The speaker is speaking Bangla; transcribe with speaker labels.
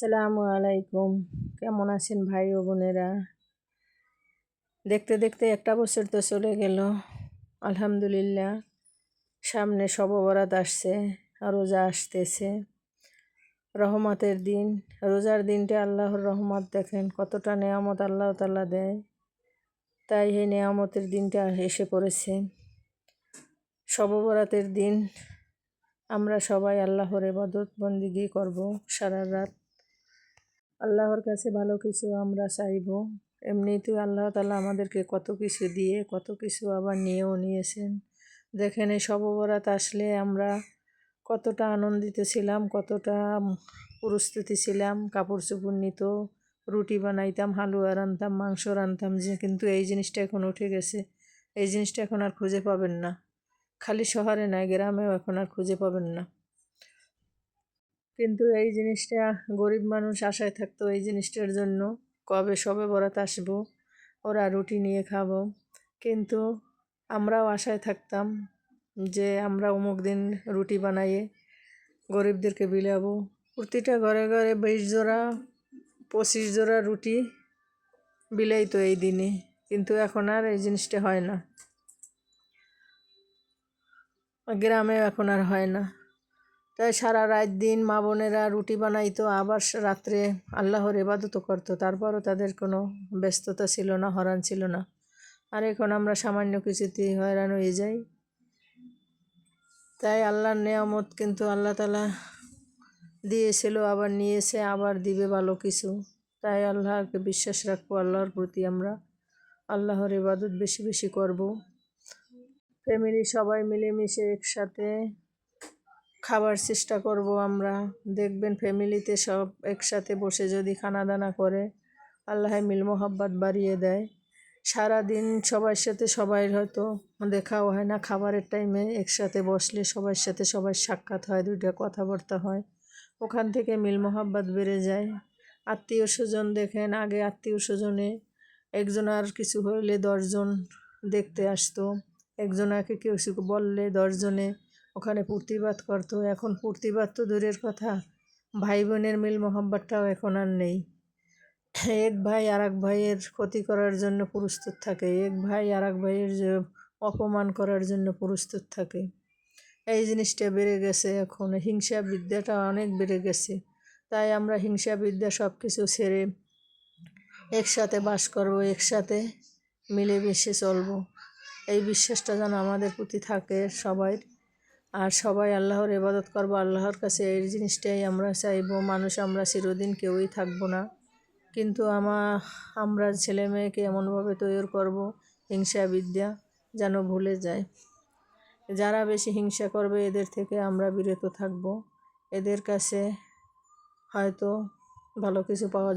Speaker 1: আসসালামু আলাইকুম। কেমন আছেন ভাই ও বোনেরা? দেখতে দেখতে একটা বছর তো চলে গেল। আলহামদুলিল্লাহ, সামনে শবে বরাত আসছে, রোজা আসতেছে, রহমতের দিন। রোজার দিনটা আল্লাহর রহমত, দেখেন কতটা নেয়ামত আল্লাহ তাআলা দেয়। তাই এই নেয়ামতের দিনটা এসে পড়েছে। শবে বরাতের দিন আমরা সবাই আল্লাহর ইবাদত বন্দেগী করব সারা রাত। আল্লাহর কাছে ভালো কিছু আমরা চাইব। এমনিতেই আল্লাহ তাআলা আমাদেরকে কত কিছু দিয়ে কত কিছু আবার নিয়েও নিয়েছেন। দেখেন এই শবে বরাত আসলে আমরা কতটা আনন্দিত ছিলাম, কতটা প্রস্তুতি ছিলাম। কাপড় চোপড় নিত, রুটি বানাইতাম, হালুয়া রান্তাম, মাংস রান্তাম, যে কিন্তু এই জিনিসটা এখন উঠে গেছে। এই জিনিসটা এখন আর খুঁজে পাবেন না। খালি শহরে নয়, গ্রামেও এখন আর খুঁজে পাবেন না। কিন্তু এই জিনিসটা গরিব মানুষ আশায় থাকতো এই জিনিসটার জন্য, কবে শবে বরাত আসবো, ওরা রুটি নিয়ে খাবো। কিন্তু আমরাও আশায় থাকতাম যে আমরা অমুক দিন রুটি বানাইয়ে গরিবদেরকে বিলাবো। প্রতিটা ঘরে ঘরে 20 জোড়া 25 জোড়া রুটি বিলাই তো এই দিনে। কিন্তু এখন আর এই জিনিসটা হয় না, গ্রামেও এখন আর হয় না। তাই সারা রাত দিন মা বোনেরা রুটি বানাইতো, আবার রাত্রে আল্লাহর ইবাদতও করতো। তারপরও তাদের কোনো ব্যস্ততা ছিল না, হরান ছিল না। আর এখন আমরা সামান্য কিছুতেই হয়রান হয়ে যাই। তাই আল্লাহর নেয়ামত কিন্তু আল্লাহ তাআলা দিয়েছিল, আবার নিয়েছে, আবার দিবে ভালো কিছু। তাই আল্লাহকে বিশ্বাস রাখবো, আল্লাহর প্রতি আমরা আল্লাহর ইবাদত বেশি বেশি করব। ফ্যামিলি সবাই মিলেমিশে একসাথে খাবার চেষ্টা করব আমরা। দেখবেন ফ্যামিলিতে সব একসাথে বসে যদি খানা দানা করে, আল্লাহ মিল মোহাব্বত বাড়িয়ে দেয়। সারাদিন সবার সাথে সবাই হয়তো দেখাও হয় না, খাবারের টাইমে একসাথে বসলে সবার সাথে সবার সাক্ষাৎ হয়, দুইটা কথাবার্তা হয়, ওখান থেকে মিল মোহাব্বত বেড়ে যায়। আত্মীয় স্বজন দেখেন, আগে আত্মীয় স্বজনে একজনের কিছু হইলে 10 জন দেখতে আসতো, একজনাকে কেউ কিছু বললে 10 জনে ওখানে প্রতিবাদ করতো। এখন প্রতিবাদ তো দূরের কথা, ভাই বোনের মিল মোহাব্বতটাও এখন আর নেই। এক ভাই আর এক ভাইয়ের ক্ষতি করার জন্য প্রস্তুত থাকে, এক ভাই আর এক ভাইয়ের যে অপমান করার জন্য প্রস্তুত থাকে। এই জিনিসটা বেড়ে গেছে, এখন হিংসা বিদ্যাটা অনেক বেড়ে গেছে। তাই আমরা হিংসা বিদ্যা সব কিছু ছেড়ে একসাথে বাস করব, একসাথে মিলেমিশে চলবো। এই বিশ্বাসটা যেন আমাদের প্রতি থাকে সবাই। আর সবাই আল্লাহর ইবাদত করবো, আল্লাহর কাছে এই জিনিসটাই আমরা চাইবো। মানুষ আমরা চিরদিন কেউই থাকবো না, কিন্তু আমরা ছেলে মেয়েকে এমনভাবে তৈরি করব হিংসা বিদ্যা যেন ভুলে যায়। যারা বেশি হিংসা করবে এদের থেকে আমরা বিরত থাকব। এদের কাছে হয়তো ভালো কিছু পাওয়া